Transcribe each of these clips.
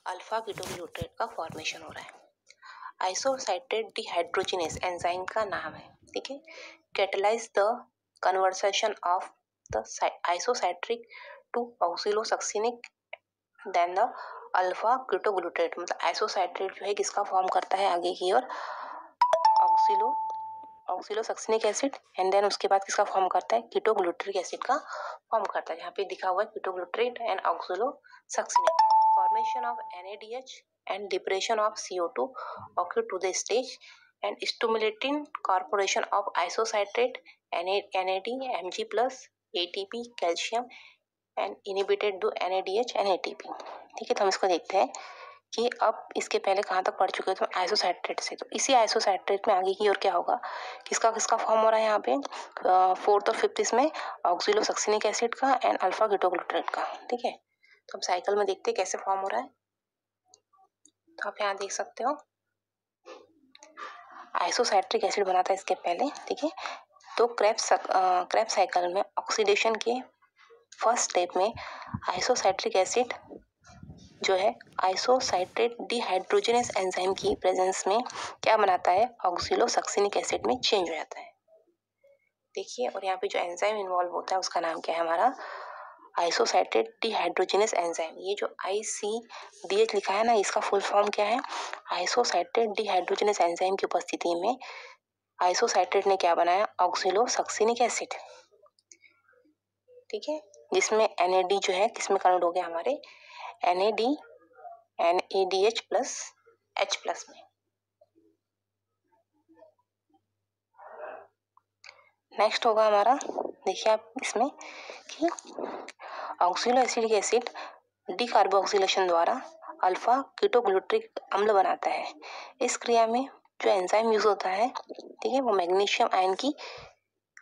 Alpha ketoglutarate का formation हो रहा है। आइसोसाइट्रेट डिहाइड्रोजिनेस एंजाइम का नाम है, ठीक है। Catalyse the conversation of the isocitric to oxalosuccinic then the alpha ketoglutarate. मतलब आइसोसाइट्रेट जो है किसका फॉर्म करता है आगे की ओर, ऑक्सिलोसक्सिनिक एसिड, एंड देन उसके बाद किसका फॉर्म करता है, कीटोग्लूटारिक एसिड का फॉर्म करता है। यहाँ पे दिखा हुआ है ketoglutarate and oxalosuccinic. Formation of NADH and liberation of CO2 occur to the stage and stimulating corporation of isocytrate NAD, Mg plus ATP, calcium and inhibited to NADH and ATP। ठीक है, तो हम इसको देखते हैं कि अब इसके पहले कहाँ तक पढ़ चुके हैं, तो आइसोसाइट्रेट से। तो इसी आइसोसाइट्रेट में आगे की ओर क्या होगा, किसका किसका फॉर्म हो रहा है यहाँ पे, फोर्थ और फिफ्थ इसमें ऑक्सिलोसक्सिनिक एसिड का एंड अल्फा कीटोग्लूटारेट का। ठीक है, तो हम साइकिल में देखते हैं कैसे फॉर्म हो रहा है। तो आप यहाँ देख सकते हो आइसोसाइट्रिक एसिड बनाता है इसके पहले, ठीक है। तो क्रेब्स साइकिल में ऑक्सीडेशन के फर्स्ट स्टेप में आइसोसाइट्रिक एसिड जो है आइसोसाइट्रेट डिहाइड्रोजिनेस एंजाइम की प्रेजेंस में क्या बनाता है, ऑक्सिलोसक्सिनिक एसिड में चेंज हो जाता है। देखिए, और यहाँ पे जो एंजाइम इन्वॉल्व होता है उसका नाम क्या है हमारा, आइसोसाइट्रेट डिहाइड्रोजिनेस एंजाइम। ये जो ICDH लिखा है ना, इसका फुल फॉर्म क्या है, आइसोसाइट्रेट डिहाइड्रोजिनेस एंजाइम की उपस्थिति में आइसोसाइट्रेट ने क्या बनाया, ऑक्सिलोसक्सिनिक एसिड। ठीक है, जिसमें NAD जो है किसमें कन्वर्ट हो गया, हमारे NADH प्लस H प्लस में। नेक्स्ट होगा हमारा, देखिए आप इसमें कि ऑक्सिलोएसिटिक एसिड डीकार्बोक्सिलेशन द्वारा अल्फा कीटोग्लूटारिक अम्ल बनाता है। इस क्रिया में जो एंजाइम यूज होता है, ठीक है, वो मैग्नीशियम आयन की,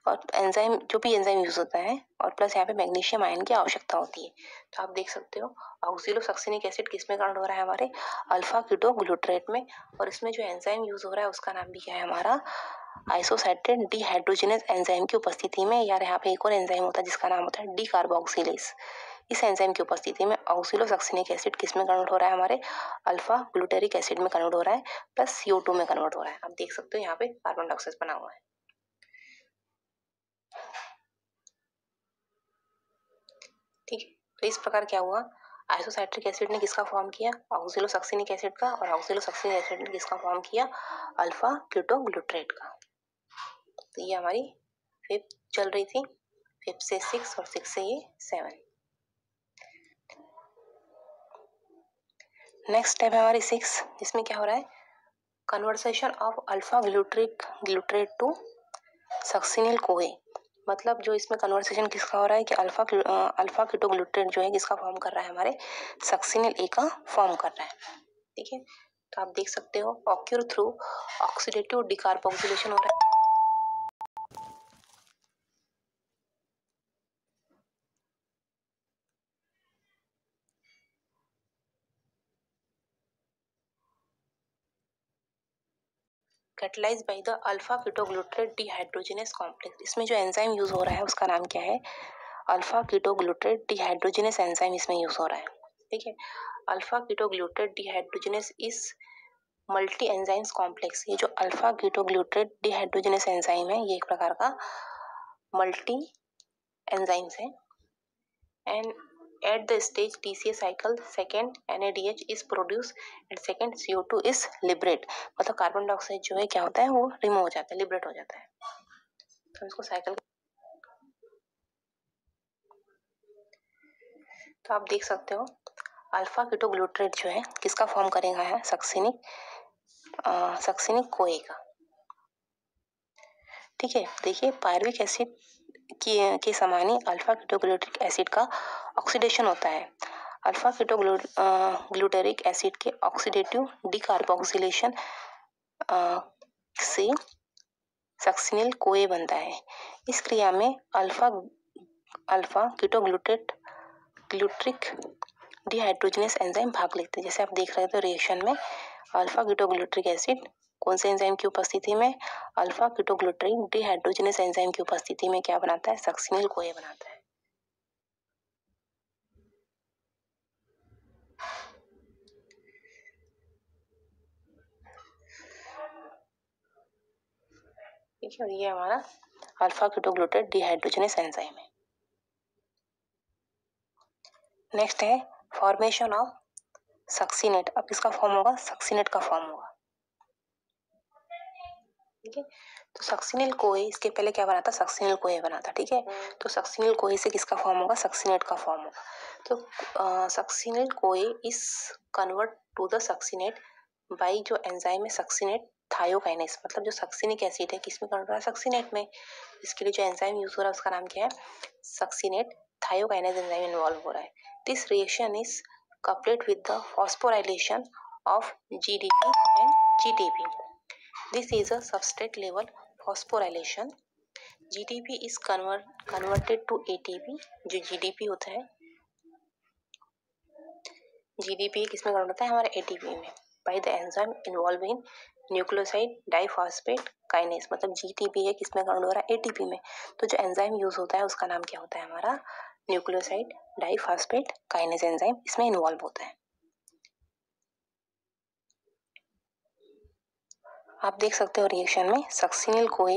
और एंजाइम जो भी एंजाइम यूज होता है, और प्लस यहाँ पे मैग्नीशियम आयन की आवश्यकता होती है। तो आप देख सकते हो ऑक्सिलोसक्सिनिक एसिड किसमें कन्वर्ट हो रहा है, हमारे अल्फा कीटोग्लूटारेट में, और इसमें जो एंजाइम यूज हो रहा है उसका नाम भी क्या है हमारा, आइसोसाइट्रेट डिहाइड्रोजिनेस एंजाइम की उपस्थिति में। यार यहाँ पे एक और एंजाइम होता है जिसका नाम होता है डीकार्बोक्सिलेज। इस एंजाइम की उपस्थिति में ऑक्सिलोसक्सिनिक एसिड किसमें कन्वर्ट हो रहा है, हमारे अल्फा ग्लूटेरिक एसिड में कन्वर्ट हो रहा है, प्लस CO2 में कन्वर्ट हो रहा है। आप देख सकते हो यहाँ पे कार्बन डाइऑक्साइड बना हुआ है। ठीक है, तो इस प्रकार क्या हुआ, आइसोसाइट्रिक एसिड ने किसका फॉर्म किया, ऑक्सिलोसक्सिनिक एसिड का, और ऑक्सिलोसक्सिनिक एसिड ने किसका फॉर्म किया, अल्फा कीटोग्लूटारेट का। तो ये हमारी फिफ्थ चल रही थी, फिफ्थ से 6 और 6 से ये 7। नेक्स्ट स्टेप है हमारी 6, जिसमें क्या हो रहा है, conversation of alpha glutarate to succinyl CoA. मतलब जो इसमें कन्वर्सेशन किसका हो रहा है कि अल्फा कीटोग्लूटारेट जो है किसका फॉर्म कर रहा है, हमारे सक्सिनिल A का फॉर्म कर रहा है। ठीक है, तो आप देख सकते हो ऑक्यूर थ्रू ऑक्सीडेटिव डिकार्बोक्सिलेशन हो रहा है। Catalyse by the alpha ketoglutarate dehydrogenase complex. इसमें जो एंजाइम यूज हो रहा है उसका नाम क्या है, अल्फा कीटोग्लूटारेट डिहाइड्रोजिनेस एंजाइम इसमें यूज हो रहा है। ठीक है, अल्फा कीटोग्लूटारेट डिहाइड्रोजिनेस इस मल्टी एंजाइम्स कॉम्प्लेक्स। ये जो अल्फा कीटोग्लूटारेट डिहाइड्रोजिनेस एंजाइम है, ये एक प्रकार का मल्टी एंजाइम्स है। And at the stage TCA cycle, second NADH is produced and second CO2 is liberate। मतलब कार्बन डाइऑक्साइड जो है क्या होता है, वो रिमूव हो जाता है, लिबरेट हो जाता है। तो इसको साइकिल, तो आप देख सकते हो अल्फा कीटोग्लूटारेट जो है किसका फॉर्म करेगा, है सक्सिनिक कोए का। ठीक है, देखिए पायरुविक एसिड के समान ही अल्फा कीटोग्लूटारिक एसिड का ऑक्सीडेशन होता है। अल्फा कीटोग्लूटारिक एसिड के ऑक्सीडेटिव डिकार्बोक्सिलेशन से सक्सिनिल कोए बनता है। इस क्रिया में अल्फा ग्लूट्रिक डिहाइड्रोजिनेस एंजाइम भाग लेते हैं। जैसे आप देख रहे थे रिएक्शन में अल्फा कीटोग्लूटारिक एसिड कौन से एंजाइम की उपस्थिति में, अल्फा कीटोग्लूटारिक डिहाइड्रोजिनेस एंजाइम की उपस्थिति में क्या बनाता है, सक्सिनिल कोए बनाता है। ठीक है, ये हमारा अल्फा कीटोग्लूटेट डिहाइड्रोजनेस एंजाइम है। नेक्स्ट है फॉर्मेशन ऑफ सक्सिनेट। अब इसका फॉर्म होगा सक्सिनेट का फॉर्म होगा। ठीक है, तो सक्सिनिल कोए, इसके पहले क्या बना था, सक्सिनिल कोए बना था। ठीक है, तो सक्सिनिल कोए से किसका फॉर्म होगा, सक्सिनेट का फॉर्म होगा। तो succinyl CoA is convert to the succinate by जो एंजाइम है सक्सिनेट थायोकाइनेस, मतलब जो सक्सिनिक एसिड है किसमें कन्वर्ट हो रहा है, सक्सिनेट में। इसके लिए जो एंजाइम यूज हो रहा है उसका नाम क्या है, सक्सिनेट थायोकाइनेस एंजाइम इन्वॉल्व हो रहा है। This reaction is coupled with the phosphorylation of GDP and GTP. This is a substrate level phosphorylation. GDP is converted to ATP, जो GDP होता है, GDP किसमें कन्वर्ट होता है, हमारे ATP में, by the enzyme involved in nucleoside diphosphate kinase, मतलब GTP है किसमें कन्वर्ट हो रहा है, ATP में। तो जो एंजाइम यूज होता है उसका नाम क्या होता है, हमारा न्यूक्लियोसाइड डाइफॉस्फेट काइनेस एंजाइम इसमें इन्वॉल्व होता है। आप देख सकते हो रिएक्शन में सक्सिनिल कोए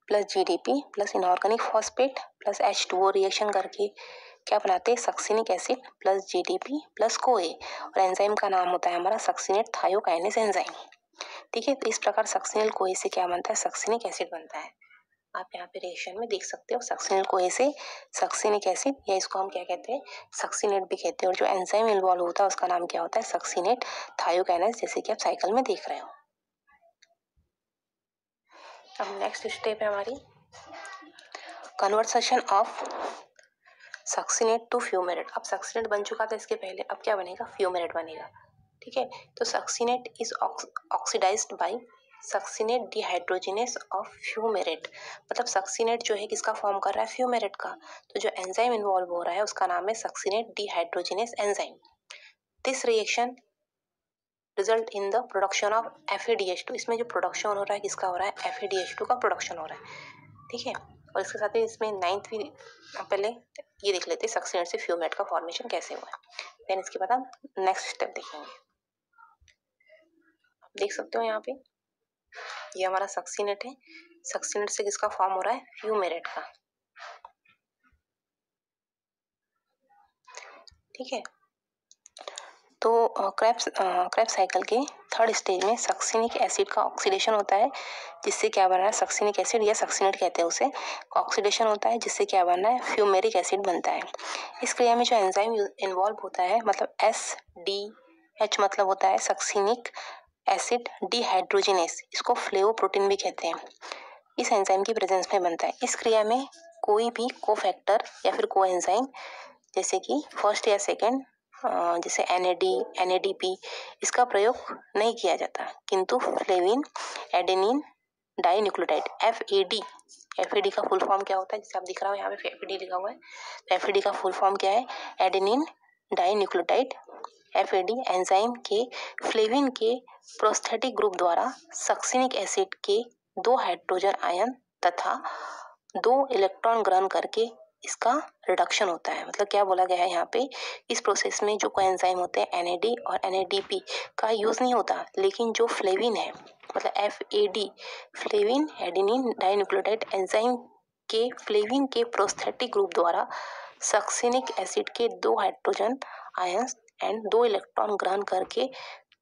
plus GDP plus inorganic phosphate plus H2O reaction करके क्या बनाते हैं, succinic acid plus GDP plus कोए, और एंजाइम का नाम होता है हमारा सक्सिनेट थायोकाइनेस एंजाइम। ठीक है, तो इस प्रकार सक्सिनिल कोए से क्या बनता है, सक्सिनिक एसिड बनता है। आप यहाँ पे रिएक्शन में देख सकते हो सक्सिनिल कोए से सक्सिनिक एसिड, या इसको हम क्या कहते हैं, सक्सिनेट भी कहते हैं, और जो एंजाइम इन्वॉल्व होता है उसका नाम क्या होता है, सक्सिनेट थायोकाइनेस, जैसे कि आप साइकिल में देख रहे हो। अब नेक्स्ट स्टेप है हमारी conversation of succinate to fumarate. अब सक्सिनेट बन चुका था इसके पहले, अब क्या बनेगा, फ्यूमेरेट बनेगा। ठीक है, तो succinate is oxidized by succinate dehydrogenase of fumarate, मतलब सक्सिनेट जो है किसका फॉर्म कर रहा है, फ्यूमेरेट का। तो जो एंजाइम इन्वॉल्व हो रहा है उसका नाम है succinate dehydrogenase enzyme. This reaction result in the production of FADH2। इसमें जो प्रोडक्शन हो रहा है किसका हो रहा है, FADH2 का प्रोडक्शन हो रहा है। ठीक है, और इसके साथ ही इसमें नाइन्थ भी, पहले ये देख लेते हैं सक्सिनेट से फ्यूमेरेट का फॉर्मेशन कैसे हुआ है, देन इसके बाद हम नेक्स्ट स्टेप देखेंगे। देख सकते हो यहाँ पे ये हमारा सक्सिनेट है, सक्सिनेट से किसका फॉर्म हो रहा है, फ्यूमेरेट का। ठीक है, तो क्रेब्स साइकिल के थर्ड स्टेज में सक्सिनिक एसिड का ऑक्सीडेशन होता है, जिससे क्या बन रहा है, सक्सिनिक एसिड या सक्सिनेट कहते हैं उसे, ऑक्सीडेशन होता है जिससे क्या बन रहा है, फ्यूमेरिक एसिड बनता है। इस क्रिया में जो एंजाइम इन्वॉल्व होता है, मतलब SDH मतलब होता है सक्सिनिक एसिड डिहाइड्रोजिनेस, इसको फ्लेवोप्रोटीन भी कहते हैं, इस एंजाइम की प्रेजेंस में बनता है। इस क्रिया में कोई भी कोफैक्टर या फिर कोएंजाइम जैसे कि फर्स्ट या सेकेंड, जैसे NAD NADP इसका प्रयोग नहीं किया जाता, किंतु फ्लेविन एडेनिन डाइन्यूक्लियोटाइड FAD का फुल फॉर्म क्या होता है, जैसे आप दिख रहा हो यहाँ पे FAD लिखा हुआ है, तो FAD का फुल फॉर्म क्या है, एडेनिन डाइन्यूक्लियोटाइड। FAD एंजाइम के फ्लेविन के प्रोस्थेटिक ग्रुप द्वारा सक्सिनिक एसिड के 2 हाइड्रोजन आयन तथा 2 इलेक्ट्रॉन ग्रहण करके इसका रिडक्शन होता है। मतलब क्या बोला गया है यहाँ पे, इस प्रोसेस में जो कोएंजाइम होते हैं NAD और NADP का यूज नहीं होता, लेकिन जो फ्लेविन है मतलब FAD flavin adenine dinucleotide enzyme के फ्लेविन के प्रोस्थेटिक ग्रुप द्वारा सक्सिनिक एसिड के 2 हाइड्रोजन आयंस एंड 2 इलेक्ट्रॉन ग्रहण करके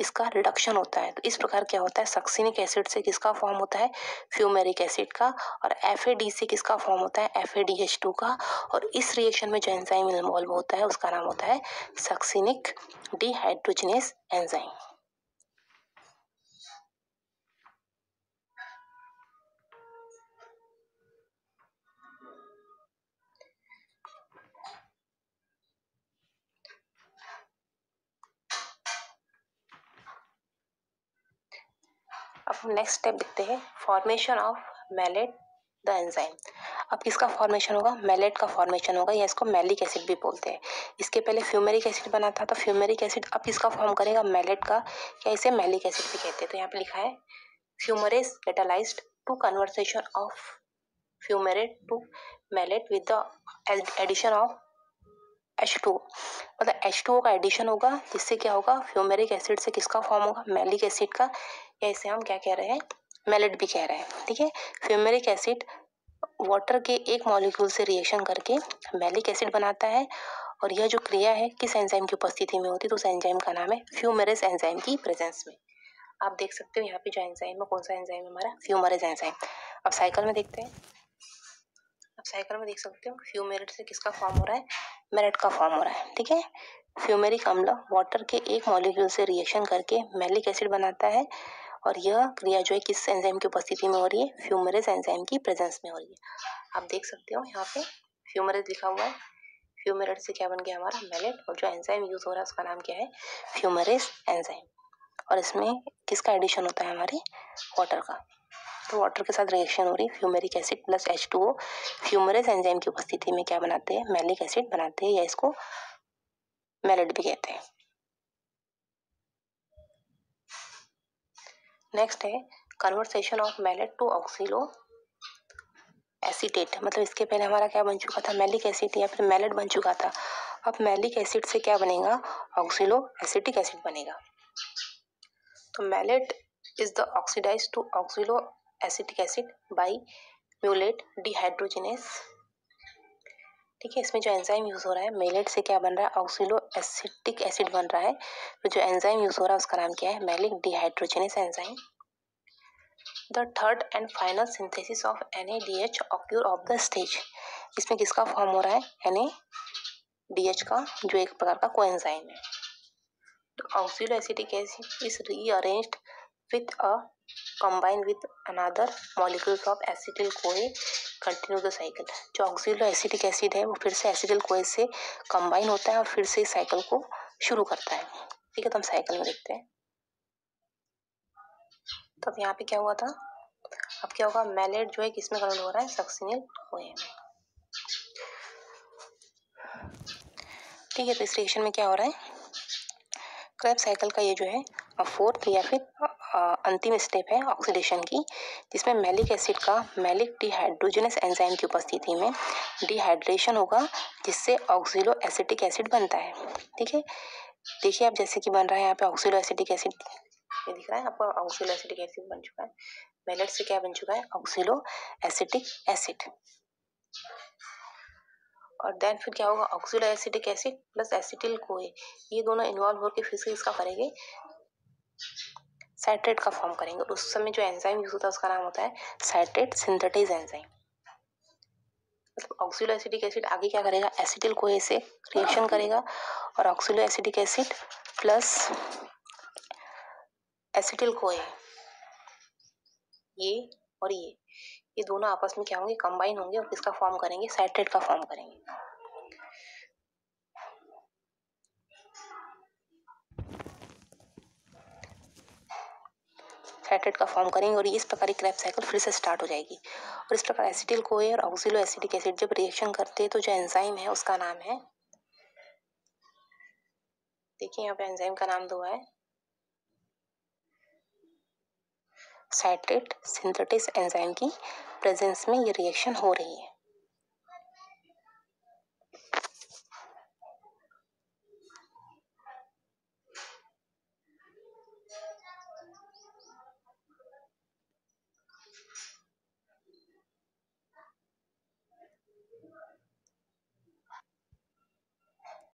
इसका रिडक्शन होता है। तो इस प्रकार क्या होता है, सक्सिनिक एसिड से किसका फॉर्म होता है, फ्यूमेरिक एसिड का, और FAD से किसका फॉर्म होता है, FADH2 का, और इस रिएक्शन में जो एंजाइम इन्वॉल्व होता है उसका नाम होता है सक्सिनिक डिहाइड्रोजिनेस एंजाइम। अब हम नेक्स्ट स्टेप देखते हैं, formation of malate the enzyme. अब किसका फॉर्मेशन होगा, मैलेट का फॉर्मेशन होगा, या इसको मैलिक एसिड भी बोलते हैं। इसके पहले फ्यूमेरिक एसिड बना था, तो फ्यूमेरिक एसिड अब किसका फॉर्म करेगा, मैलेट का, या इसे मैलिक एसिड भी कहते हैं। तो यहाँ पे लिखा है fumarase catalyzed to conversation of fumarate to malate with the addition of H2, मतलब H2O का एडिशन होगा, जिससे क्या होगा, फ्यूमेरिक एसिड से किसका फॉर्म होगा, मैलिक एसिड का, या इसे हम क्या कह रहे हैं, मैलेट भी कह रहे हैं, ठीक है। फ्यूमेरिक एसिड वाटर के एक मॉलिक्यूल से रिएक्शन करके मैलिक एसिड बनाता है, और यह जो क्रिया है किस एंजाइम की उपस्थिति में होती है, तो उस एंजाइम का नाम है फ्यूमेरेस एंजाइम की प्रेजेंस में। आप देख सकते हो यहाँ पे जो एंजाइम है, कौन सा एंजाइम है हमारा, फ्यूमेरेस एंजाइम। अब साइकिल में देखते हैं। अब साइकिल में देख सकते हो फ्यूमेरेट से किसका फॉर्म हो रहा है, मेरेट का फॉर्म हो रहा है, ठीक है। फ्यूमेरिक अम्ल वाटर के एक मॉलिक्यूल से रिएक्शन करके मैलिक एसिड बनाता है, और यह क्रिया जो है किस एंजाइम की उपस्थिति में हो रही है, फ्यूमेरेस एंजाइम की प्रेजेंस में हो रही है। आप देख सकते हो यहाँ पे फ्यूमेरेस लिखा हुआ है। फ्यूमेरेट से क्या बन गया हमारा, मैलेट, और जो एंजाइम यूज हो रहा है उसका नाम क्या है, फ्यूमेरेस एंजाइम। और इसमें किसका एडिशन होता है, हमारे वाटर का। तो वाटर के साथ रिएक्शन हो रही है, fumaric acid plus H2O fumarase enzyme की उपस्थिति में क्या बनाते हैं, मैलिक एसिड बनाते हैं, या इसको मैलेट भी कहते हैं। नेक्स्ट है conversation of malate to oxalo acetate. मतलब इसके पहले हमारा क्या बन चुका था, मैलिक एसिड या फिर मैलेट बन चुका था। अब मैलिक एसिड से क्या बनेगा, ऑक्सीलो एसिटिक एसिड बनेगा। तो malate is the oxidise to oxalo acetic acid by malate dehydrogenase, ठीक है। इसमें जो एंजाइम यूज हो रहा है, मेलेट से क्या बन रहा है, ऑक्सीलो एसिटिक एसिड बन रहा है। तो जो एंजाइम यूज हो रहा है उसका नाम क्या है, malic dehydrogenase enzyme. The third and final synthesis of NADH occur of the stage. इसमें किसका फॉर्म हो रहा है, NADH का, जो एक प्रकार का कोएंजाइम है। तो oxalo acetic acid is rearranged with a combine with another molecules of acetyl CoA continue the cycle। जो ऑक्सीलो एसिटिक एसिड है वो फिर से एसिटिल कोए से कंबाइन होता है और फिर से साइकिल को शुरू करता है, ठीक है। तो हम साइकिल में देखते हैं। तो अब यहाँ पे क्या हुआ था, अब क्या होगा, मैलेट जो है किसमें कन्वर्ट हो रहा है, सक्सिनिल कोए में, ठीक है। तो इस रिएक्शन में क्या हो रहा है, क्रेब्स साइकिल का ये जो है फोर्थ या फिर अंतिम स्टेप है ऑक्सीडेशन की, जिसमें मैलिक एसिड का मैलिक डिहाइड्रोजनस एंजाइम की उपस्थिति में डिहाइड्रेशन होगा, जिससे ऑक्सीलो एसिटिक एसिड बनता है, ठीक है। देखिए आप जैसे कि बन रहा है यहाँ पे ऑक्सीलो एसिटिक एसिड, ये दिख रहा है आपको, ऑक्सीलो एसिटिक एसिड बन चुका है। मैलेट से क्या बन चुका है, ऑक्सीलो एसिटिक एसिड। और देन फिर क्या होगा, ऑक्सीलो एसिटिक एसिड प्लस एसिटिल कोए, ये दोनों इन्वॉल्व होकर फिर से इसका करेंगे, साइट्रेट का फॉर्म करेंगे। और उस समय जो एंजाइम यूज होता है उसका नाम होता है साइट्रेट सिंथेटेज एंजाइम। मतलब ऑक्सीलो एसिटिक एसिड आगे क्या करेगा, एसिटिल कोए से रिएक्शन करेगा, और ऑक्सीलो एसिटिक एसिड प्लस एसिटिल कोए, ये और ये दोनों आपस में क्या होंगे, कंबाइन होंगे, और किसका फॉर्म करेंगे, साइट्रेट का फॉर्म करेंगे। साइट्रेट का फॉर्म करेंगे, और इस प्रकार क्रेब्स साइकिल फिर से स्टार्ट हो जाएगी। और इस प्रकार एसिटिल कोए और ऑक्सीलो एसिटिक एसिड जब रिएक्शन करते हैं तो जो एंजाइम है उसका नाम है, देखिए यहाँ पे एंजाइम का नाम दो है, साइट्रेट सिंथेटेज एंजाइम की प्रेजेंस में ये रिएक्शन हो रही है।